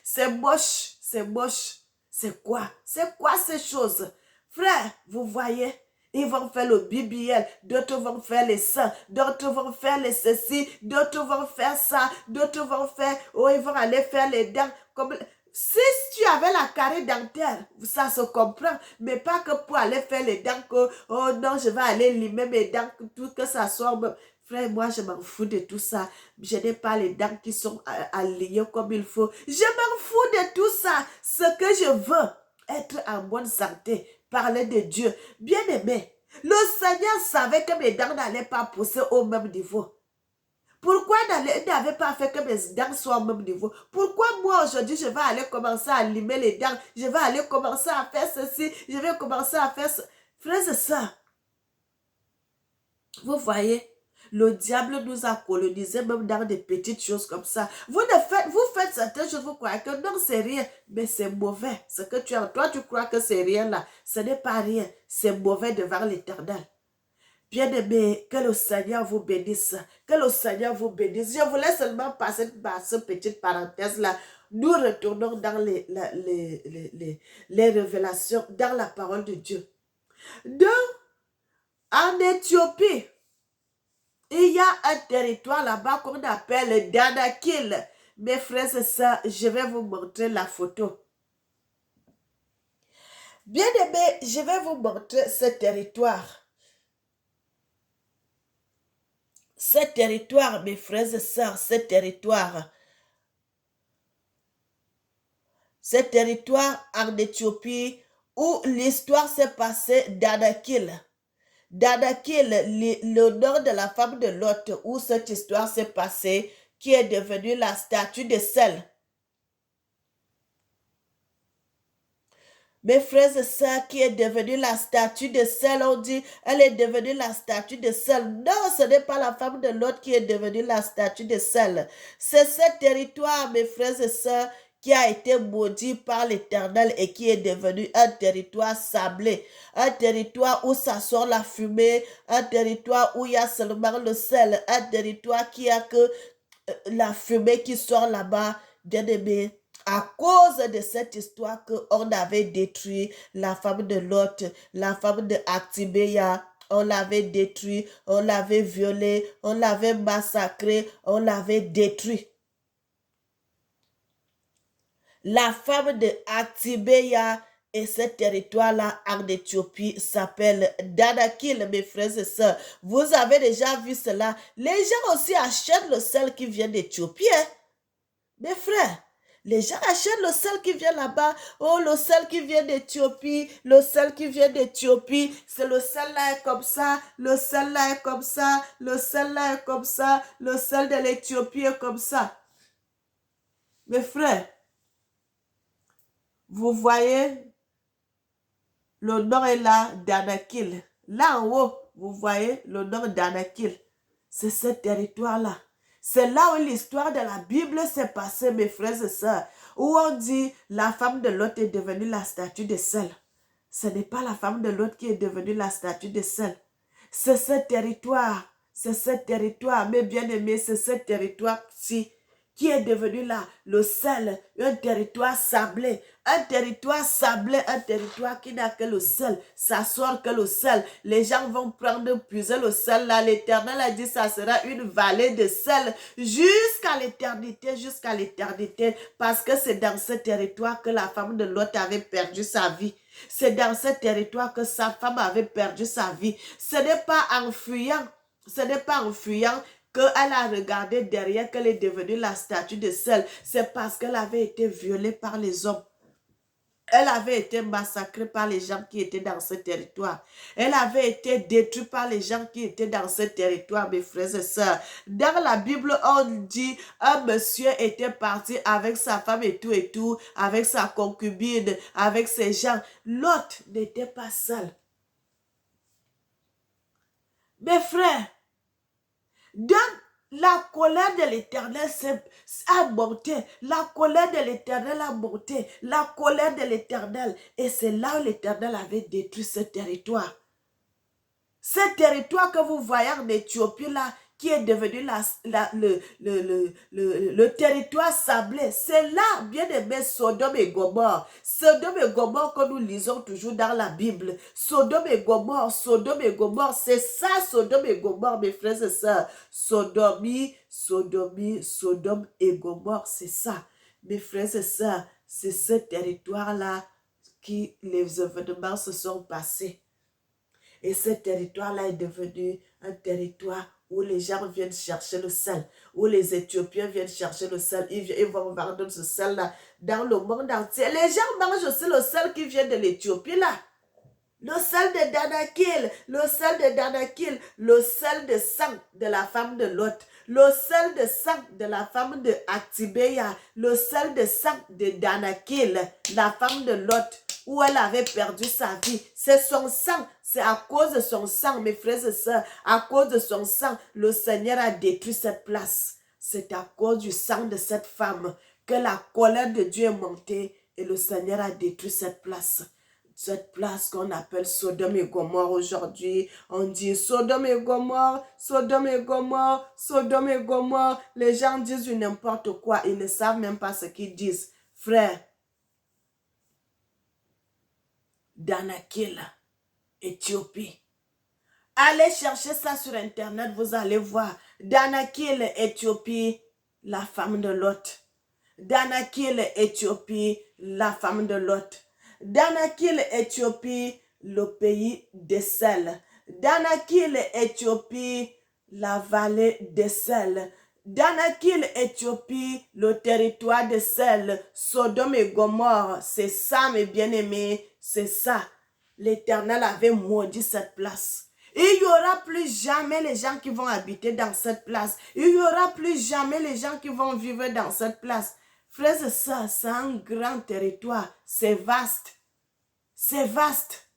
C'est moche, c'est moche. C'est quoi? C'est quoi ces choses? Frère, vous voyez? Ils vont faire le BBL, d'autres vont faire les seins, d'autres vont faire les ceci, d'autres vont faire ça, d'autres vont faire, oh, ils vont aller faire les dents. Si tu avais la carie dentaire, ça se comprend, mais pas que pour aller faire les dents, que, oh non, je vais aller limer mes dents, tout que ça soit. Frère, moi, je m'en fous de tout ça. Je n'ai pas les dents qui sont alignées comme il faut. Je m'en fous de tout ça. Ce que je veux, être en bonne santé, parler de Dieu. Bien aimé, le Seigneur savait que mes dents n'allaient pas pousser au même niveau. Pourquoi il n'avait pas fait que mes dents soient au même niveau? Pourquoi moi aujourd'hui je vais aller commencer à limer les dents? Je vais aller commencer à faire ceci. Je vais commencer à faire ça. Frères et sœurs, vous voyez, Le diable nous a colonisés même dans des petites choses comme ça. Vous faites certaines choses, vous croyez que non, c'est rien, mais c'est mauvais. Ce que tu as, toi, tu crois que c'est rien là. Ce n'est pas rien, c'est mauvais devant l'Éternel. Bien-aimé, que le Seigneur vous bénisse. Que le Seigneur vous bénisse. Je voulais seulement passer par cette petite parenthèse-là. Nous retournons dans les révélations, dans la parole de Dieu. Donc, en Éthiopie, il y a un territoire là-bas qu'on appelle Danakil. Mes frères et sœurs, je vais vous montrer la photo. Bien-aimé, je vais vous montrer ce territoire. Ce territoire, mes frères et sœurs, ce territoire en Éthiopie où l'histoire s'est passée d'Anakil. D'Anakil, le nom de la femme de Lot où cette histoire s'est passée, qui est devenue la statue de sel. Mes frères et sœurs, qui est devenue la statue de sel, on dit, elle est devenue la statue de sel. Non, ce n'est pas la femme de Lot qui est devenue la statue de sel. C'est ce territoire, mes frères et sœurs, qui a été maudit par l'Éternel et qui est devenu un territoire sablé, un territoire où ça sort la fumée, un territoire où il y a seulement le sel, un territoire qui a que la fumée qui sort là-bas, bien aimé. À cause de cette histoire qu'on avait détruit la femme de Lot, la femme de Actibeya, on l'avait détruit, on l'avait violée, on l'avait massacrée, on l'avait détruit. La femme de Actibeya et ce territoire-là en Éthiopie s'appelle Danakil, mes frères et sœurs. Vous avez déjà vu cela. Les gens aussi achètent le sel qui vient d'Éthiopie. Hein? Mes frères, les gens achètent le sel qui vient là-bas. Oh, le sel qui vient d'Éthiopie, le sel qui vient d'Éthiopie, c'est le sel là est comme ça, le sel là est comme ça, le sel là est comme ça, le sel de l'Éthiopie est comme ça. Mes frères, vous voyez, le nom est là d'Anakil. Là en haut, vous voyez le nom d'Anakil. C'est ce territoire-là. C'est là où l'histoire de la Bible s'est passée, mes frères et sœurs, où on dit la femme de Lot est devenue la statue de sel. Ce n'est pas la femme de Lot qui est devenue la statue de sel. C'est ce territoire, mes bien-aimés, c'est ce territoire-ci qui est devenu là, le sel, un territoire sablé, un territoire qui n'a que le sel, ça sort que le sel. Les gens vont prendre, puiser le sel là, l'Éternel a dit ça sera une vallée de sel jusqu'à l'éternité, parce que c'est dans ce territoire que la femme de Lot avait perdu sa vie. C'est dans ce territoire que sa femme avait perdu sa vie. Ce n'est pas en fuyant qu'elle a regardé derrière qu'elle est devenue la statue de sel. C'est parce qu'elle avait été violée par les hommes. Elle avait été massacrée par les gens qui étaient dans ce territoire. Elle avait été détruite par les gens qui étaient dans ce territoire, mes frères et sœurs. Dans la Bible, on dit, un monsieur était parti avec sa femme et tout, avec sa concubine, avec ses gens. L'autre n'était pas seul. Mes frères, donc, la colère de l'Éternel a monté. La colère de l'Éternel a monté. La colère de l'Éternel. Et c'est là où l'Éternel avait détruit ce territoire. Ce territoire que vous voyez en Éthiopie là, qui est devenu le territoire sablé. C'est là, bien aimé, Sodome et Gomorre. Sodome et Gomorre que nous lisons toujours dans la Bible. Sodome et Gomorre, c'est ça Sodome et Gomorre, mes frères et sœurs. Sodome et Gomorre, c'est ça. Mes frères et sœurs, c'est ce territoire-là qui les événements se sont passés. Et ce territoire-là est devenu un territoire où les gens viennent chercher le sel, où les Éthiopiens viennent chercher le sel. Ils vont vendre ce sel-là dans le monde entier. Les gens mangent aussi le sel qui vient de l'Éthiopie, là. Le sel de Danakil, le sel de sang de la femme de Lot, le sel de sang de la femme de Actibeya, le sel de sang de Danakil, la femme de Lot. où elle avait perdu sa vie. C'est son sang, c'est à cause de son sang, mes frères et sœurs, à cause de son sang, le Seigneur a détruit cette place. C'est à cause du sang de cette femme que la colère de Dieu est montée et le Seigneur a détruit cette place. Cette place qu'on appelle Sodome et Gomorre aujourd'hui. On dit Sodome et Gomorre, Sodome et Gomorre, Sodome et Gomorre. Les gens disent du n'importe quoi. Ils ne savent même pas ce qu'ils disent. Frère, Danakil, Éthiopie. Allez chercher ça sur Internet, vous allez voir. Danakil, Éthiopie, la femme de Lot. Danakil, Éthiopie, la femme de Lot. Danakil, Éthiopie, le pays des sels. Danakil, Éthiopie, la vallée des sels. Danakil, Éthiopie, le territoire des sels. Sodome et Gomorre, c'est ça mes bien-aimés, c'est ça. L'Éternel avait maudit cette place. Il n'y aura plus jamais les gens qui vont habiter dans cette place. Il n'y aura plus jamais les gens qui vont vivre dans cette place. Frères et sœurs, c'est un grand territoire. C'est vaste. C'est vaste.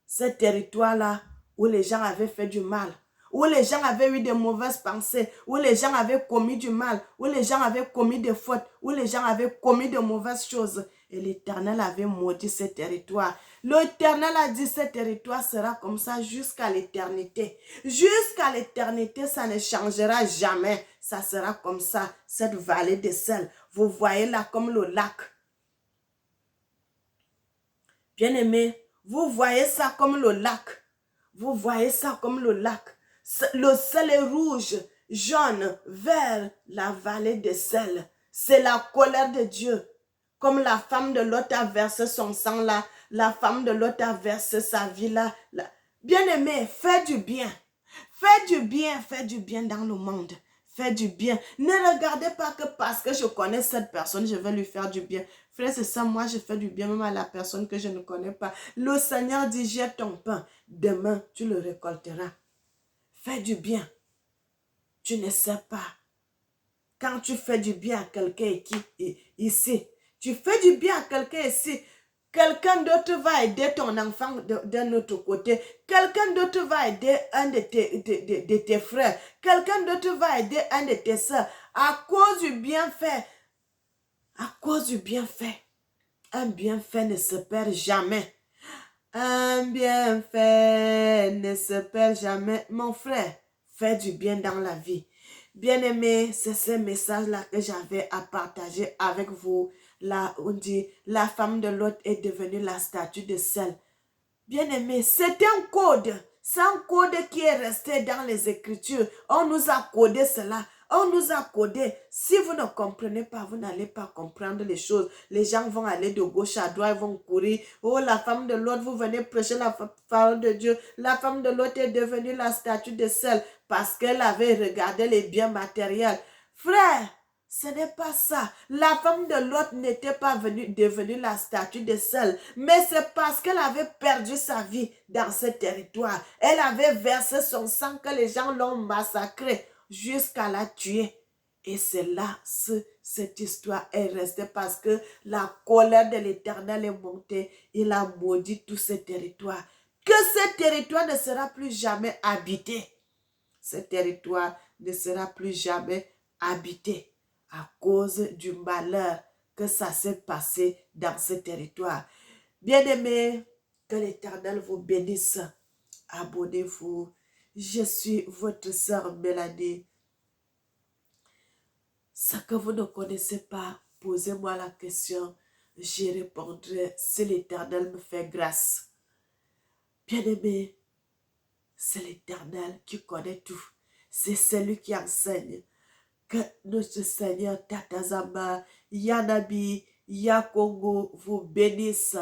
Ce territoire-là où les gens avaient fait du mal, où les gens avaient eu de mauvaises pensées, où les gens avaient commis du mal, où les gens avaient commis des fautes, où les gens avaient commis de mauvaises choses. Et l'Éternel avait maudit ce territoire. L'Éternel a dit, ce territoire sera comme ça jusqu'à l'éternité. Jusqu'à l'éternité, ça ne changera jamais. Ça sera comme ça, cette vallée de sel. Vous voyez là comme le lac. Bien-aimés, vous voyez ça comme le lac. Vous voyez ça comme le lac. Le sel est rouge, jaune, vert, la vallée des sels. C'est la colère de Dieu. Comme la femme de Lot a versé son sang là, la femme de Lot a versé sa vie là. Bien-aimé, fais du bien. Fais du bien dans le monde. Fais du bien. Ne regardez pas que parce que je connais cette personne, je vais lui faire du bien. Frère, c'est ça, moi je fais du bien même à la personne que je ne connais pas. Le Seigneur dit, jette ton pain. Demain, tu le récolteras. Fais du bien. Tu ne sais pas. Quand tu fais du bien à quelqu'un ici, tu fais du bien à quelqu'un ici, quelqu'un d'autre va aider ton enfant d'un autre côté. Quelqu'un d'autre va aider un de tes frères. Quelqu'un d'autre va aider un de tes soeurs. À cause du bienfait. À cause du bienfait. Un bienfait ne se perd jamais. Un bienfait ne se perd jamais. Mon frère, fais du bien dans la vie. Bien-aimé, c'est ce message-là que j'avais à partager avec vous. Là, on dit, la femme de Lot est devenue la statue de sel. Bien-aimé, c'est un code. C'est un code qui est resté dans les Écritures. On nous a codé cela. On nous a codé. Si vous ne comprenez pas, vous n'allez pas comprendre les choses. Les gens vont aller de gauche à droite, ils vont courir. Oh, la femme de l'autre, vous venez prêcher la parole de Dieu. La femme de l'autre est devenue la statue de sel parce qu'elle avait regardé les biens matériels. Frère, ce n'est pas ça. La femme de Lot n'était pas devenue la statue de sel, mais c'est parce qu'elle avait perdu sa vie dans ce territoire. Elle avait versé son sang que les gens l'ont massacré jusqu'à la tuer. Et c'est là cette histoire est restée parce que la colère de l'Éternel est montée. Il a maudit tout ce territoire. Que ce territoire ne sera plus jamais habité. Ce territoire ne sera plus jamais habité à cause du malheur que ça s'est passé dans ce territoire. Bien-aimés, que l'Éternel vous bénisse. Abonnez-vous. Je suis votre sœur Mélanie. Ce que vous ne connaissez pas, posez-moi la question. J'y répondrai si l'Éternel me fait grâce. Bien-aimés, c'est l'Éternel qui connaît tout. C'est celui qui enseigne. Que notre Seigneur Tatazama, Yanabi, Yakongo vous bénisse.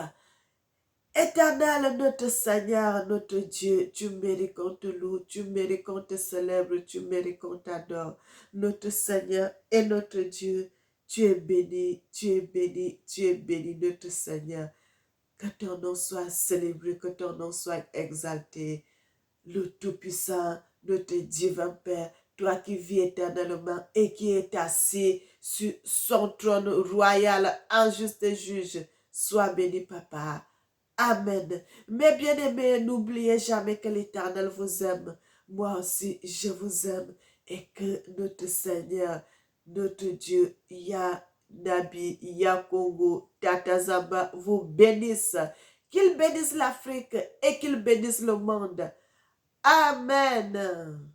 Éternel, notre Seigneur, notre Dieu, tu mérites qu'on te loue, tu mérites qu'on te célèbre, tu mérites qu'on t'adore. Notre Seigneur et notre Dieu, tu es béni, tu es béni, tu es béni, notre Seigneur. Que ton nom soit célébré, que ton nom soit exalté. Le Tout-Puissant, notre divin Père, toi qui vis éternellement et qui est assis sur son trône royal en juste juge, sois béni, Papa. Amen. Mes bien-aimés, n'oubliez jamais que l'Éternel vous aime. Moi aussi, je vous aime. Et que notre Seigneur, notre Dieu, Yah Nabi, Yah Congo, Tata Zamba vous bénisse. Qu'il bénisse l'Afrique et qu'il bénisse le monde. Amen.